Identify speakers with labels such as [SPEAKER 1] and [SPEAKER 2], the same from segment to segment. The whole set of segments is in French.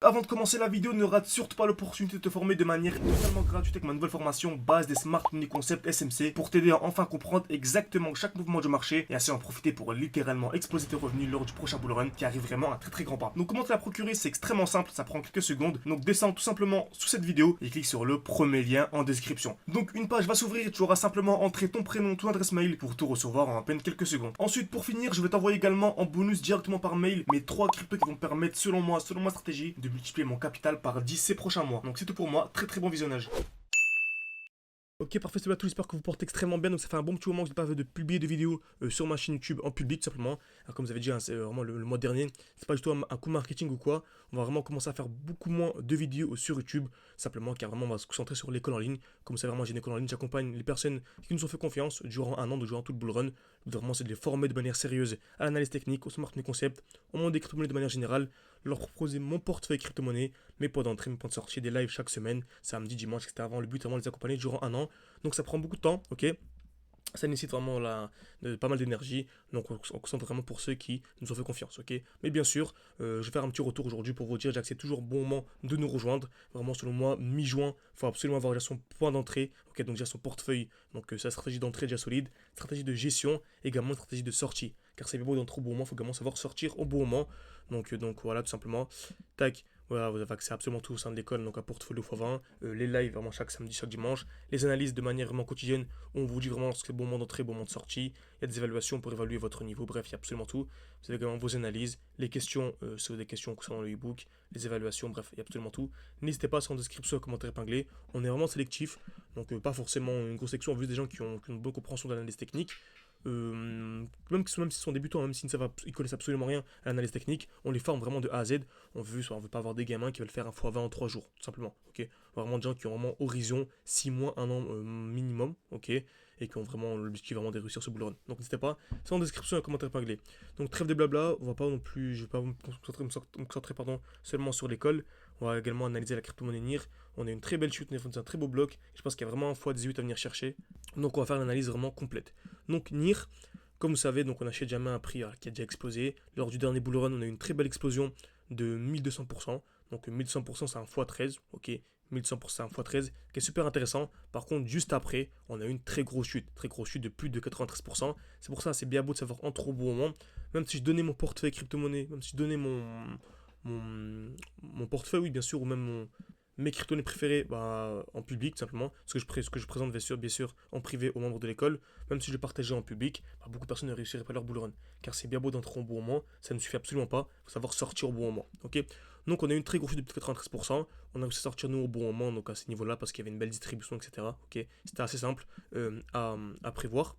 [SPEAKER 1] avant de commencer la vidéo, ne rate surtout pas l'opportunité de te former de manière totalement gratuite avec ma nouvelle formation base des Smart Money Concept SMC pour t'aider à enfin comprendre exactement chaque mouvement du marché et ainsi en profiter pour littéralement exploser tes revenus lors du prochain bull run qui arrive vraiment à très grand pas. Donc comment te la procurer, c'est extrêmement simple, ça prend quelques secondes. Donc descends tout simplement sous cette vidéo et clique sur le premier lien en description. Donc une page va s'ouvrir et tu auras simplement entré ton prénom, ton adresse mail pour tout recevoir en à peine quelques secondes. Ensuite, pour finir, je vais t'envoyer également en bonus directement par mail mes 3 cryptos qui vont me permettre, selon moi, selon ma stratégie, de multiplier mon capital par 10 ces prochains mois. Donc c'est tout pour moi, très bon visionnage. Ok, parfait, c'est tout, j'espère que vous portez extrêmement bien. Donc ça fait un bon petit moment que je n'ai pas fait de publier de vidéos sur ma chaîne YouTube en public, tout simplement. Alors, comme vous avez dit, hein, c'est vraiment le mois dernier, c'est pas du tout un coup marketing ou quoi. On va vraiment commencer à faire beaucoup moins de vidéos sur YouTube, simplement car vraiment on va se concentrer sur l'école en ligne. Comme vous savez, vraiment j'ai une école en ligne, j'accompagne les personnes qui nous ont fait confiance durant un an, durant tout le bull run. Vraiment, c'est de les former de manière sérieuse à l'analyse technique, au smart money concept, au monde des crypto-monnaies de manière générale, leur proposer mon portefeuille crypto-monnaie, mes points d'entrée, mes points de sortie, des lives chaque semaine, samedi, dimanche, etc. Avant le but, vraiment de les accompagner durant un an. Donc ça prend beaucoup de temps, ok. Ça nécessite vraiment pas mal d'énergie, donc on concentre vraiment pour ceux qui nous ont fait confiance, ok. Mais bien sûr, je vais faire un petit retour aujourd'hui pour vous dire que c'est toujours bon moment de nous rejoindre. Vraiment, selon moi, mi-juin, il faut absolument avoir déjà son point d'entrée, ok, donc déjà son portefeuille, donc sa stratégie d'entrée déjà solide, stratégie de gestion, également stratégie de sortie. Car c'est bien beau d'entrer au bon moment, il faut également savoir sortir au bon moment. Donc voilà, tout simplement, tac. Voilà, vous avez accès à absolument tout au sein de l'école, donc un portfolio x20, les lives vraiment chaque samedi, chaque dimanche, les analyses de manière vraiment quotidienne, on vous dit vraiment ce que c'est bon moment d'entrée, bon moment de sortie, il y a des évaluations pour évaluer votre niveau, bref, il y a absolument tout. Vous avez également vos analyses, les questions, si vous avez des questions concernant le e-book, les évaluations, bref, il y a absolument tout. N'hésitez pas à en description, commentaire épinglé, on est vraiment sélectif, donc pas forcément une grosse section, on veut des gens qui ont une bonne compréhension de l'analyse technique. Même s'ils sont débutants, même s'ils ne connaissent absolument rien à l'analyse technique, on les forme vraiment de A à Z. On veut pas avoir des gamins qui veulent faire un x20 en 3 jours, tout simplement. Ok, vraiment des gens qui ont vraiment horizon 6 mois, 1 an minimum, ok, et qui ont vraiment l'objectif vraiment de réussir ce bull run. Donc n'hésitez pas, c'est en description et en commentaire épinglé. Donc trêve de blabla, on va pas non plus, je vais pas me concentrer seulement sur l'école. On va également analyser la crypto-monnaie NIR. On a une très belle chute, on a un très beau bloc. Je pense qu'il y a vraiment un x18 à venir chercher. Donc on va faire l'analyse vraiment complète. Donc NIR, comme vous savez, donc on achète jamais un prix qui a déjà explosé. Lors du dernier bull run, on a eu une très belle explosion de 1200%. Donc 1200% c'est un x13, ok. 1200% c'est un x13 qui est super intéressant. Par contre, juste après, on a eu une très grosse chute de plus de 93%. C'est pour ça c'est bien beau de savoir entre au bon moment. Même si je donnais mon portefeuille crypto-monnaie, même si je donnais mon portefeuille, oui bien sûr, ou même mes crypto-monnaies préférées en public, tout simplement, ce que je présente bien sûr en privé aux membres de l'école, même si je le partageais en public, beaucoup de personnes ne réussiraient pas leur bull run. Car c'est bien beau d'entrer au bon moment, ça ne suffit absolument pas, il faut savoir sortir au bon moment. Ok, donc on a eu une très grosse chute de 93%, on a réussi à sortir nous au bon moment, donc à ce niveau-là, parce qu'il y avait une belle distribution, etc. Ok, c'était assez simple à prévoir.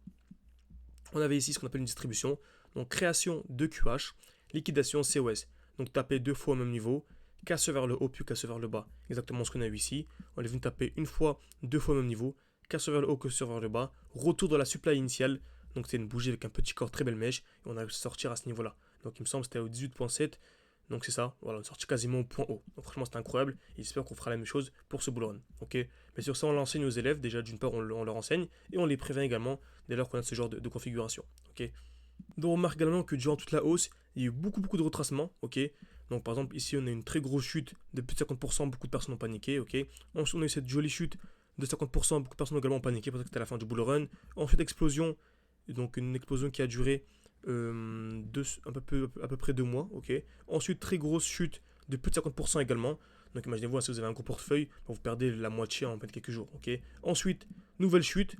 [SPEAKER 1] On avait ici ce qu'on appelle une distribution, donc création de QH, liquidation COS. Donc taper deux fois au même niveau, casse vers le haut puis casse vers le bas. Exactement ce qu'on a eu ici. On est venu taper une fois, deux fois au même niveau, casse vers le haut, casse vers le bas, retour de la supply initiale. Donc c'est une bougie avec un petit corps très belle mèche et on a réussi à sortir à ce niveau-là. Donc il me semble que c'était au 18.7. Donc c'est ça, voilà, on est sorti quasiment au point haut. Donc franchement c'était incroyable et j'espère qu'on fera la même chose pour ce bull run. Ok, mais sur ça on l'enseigne aux élèves, déjà d'une part on leur enseigne et on les prévient également dès lors qu'on a ce genre de configuration. Ok. Donc on remarque également que durant toute la hausse, il y a eu beaucoup de retracements, ok. Donc par exemple ici on a une très grosse chute de plus de 50%, beaucoup de personnes ont paniqué, ok. Ensuite on a eu cette jolie chute de 50%, beaucoup de personnes ont également paniqué parce que c'était la fin du bull run. Ensuite explosion, donc une explosion qui a duré à peu près 2 mois, ok. Ensuite très grosse chute de plus de 50% également. Donc imaginez-vous, si vous avez un gros portefeuille, vous perdez la moitié en quelques jours, ok. Ensuite, nouvelle chute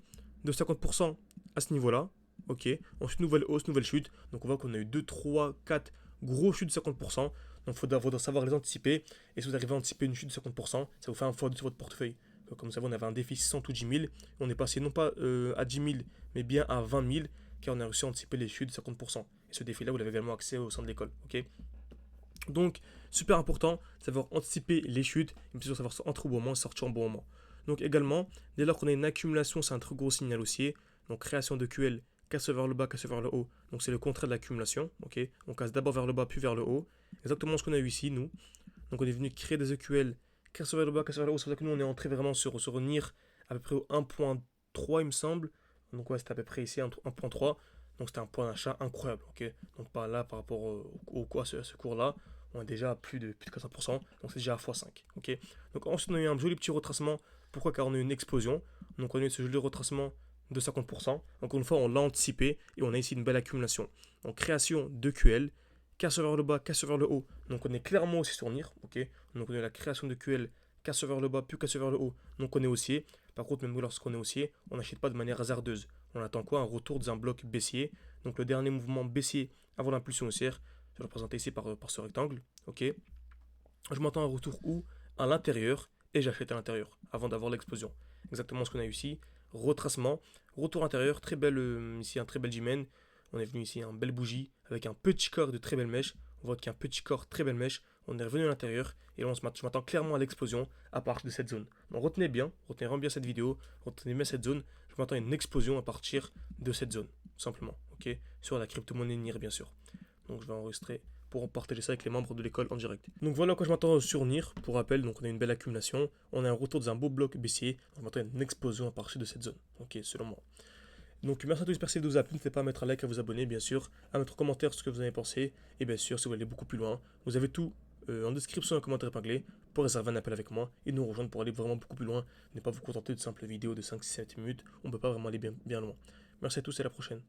[SPEAKER 1] de 50% à ce niveau-là, ok. Ensuite, nouvelle hausse, nouvelle chute. Donc on voit qu'on a eu 2, 3, 4 gros chutes de 50%. Donc il faudra savoir les anticiper. Et si vous arrivez à anticiper une chute de 50%, ça vous fait un x2 sur votre portefeuille. Donc, comme vous savez, on avait un déficit 100 ou 10 000. On est passé non pas à 10 000, mais bien à 20 000, car on a réussi à anticiper les chutes de 50%. Et ce défi-là, vous l'avez également accès au sein de l'école, ok. Donc, super important, savoir anticiper les chutes, et puis savoir entrer au bon moment et sortir au bon moment. Donc également, dès lors qu'on a une accumulation, c'est un très gros signal haussier. Donc création de QL, casse vers le bas, casse vers le haut. Donc c'est le contraire de l'accumulation. Ok, on casse d'abord vers le bas, puis vers le haut. Exactement ce qu'on a eu ici, nous. Donc on est venu créer des EQL, casse vers le bas, casse vers le haut. C'est pour ça que nous, on est entré vraiment sur NIR à peu près au 1.3, il me semble. Donc ouais, c'était à peu près ici, 1.3. Donc c'était un point d'achat incroyable. Ok, donc par là, par rapport à ce cours-là, on est déjà à plus de 400%, donc c'est déjà à x5. Ok. Donc ensuite, on a eu un joli petit retracement. Pourquoi? Car on a eu une explosion. Donc on a eu ce joli retracement de 50%. Encore une fois, on l'a anticipé et on a ici une belle accumulation. Donc création de QL, casse vers le bas, casse vers le haut. Donc on est clairement aussi sur NIR. Ok. Donc on a la création de QL, casse vers le bas, puis casse vers le haut. Donc on est haussier. Par contre, même lorsqu'on est haussier, on n'achète pas de manière hasardeuse. On attend quoi? Un retour d'un bloc baissier. Donc le dernier mouvement baissier avant l'impulsion haussière. Je vais le présenter ici par ce rectangle. Ok. Je m'attends à un retour où? À l'intérieur. Et j'achète à l'intérieur avant d'avoir l'explosion. Exactement ce qu'on a eu ici. Retracement. Retour intérieur. Très belle, ici un très bel G-Men. On est venu ici un belle bougie avec un petit corps de très belle mèche. On voit qu'il y a un petit corps très belle mèche. On est revenu à l'intérieur. Et là, je m'attends clairement à l'explosion à partir de cette zone. Donc retenez vraiment bien cette vidéo. Retenez bien cette zone. Je m'attends à une explosion à partir de cette zone. Tout simplement. Ok. Sur la crypto-monnaie NIR, bien sûr. Donc je vais enregistrer pour partager ça avec les membres de l'école en direct. Donc voilà quoi je m'attends sur NIR. Pour rappel, donc on a une belle accumulation. On a un retour d'un beau bloc baissier. Donc je m'attends à une explosion à partir de cette zone. Ok, selon moi. Donc merci à tous, merci de vous appeler. N'hésitez pas à mettre un like, à vous abonner, bien sûr, à mettre en commentaire ce que vous avez pensé. Et bien sûr, si vous voulez aller beaucoup plus loin, vous avez tout en description, en commentaire épinglé pour réserver un appel avec moi et nous rejoindre pour aller vraiment beaucoup plus loin. Ne pas vous contenter de simples vidéos de 5-7 minutes. On ne peut pas vraiment aller bien loin. Merci à tous et à la prochaine.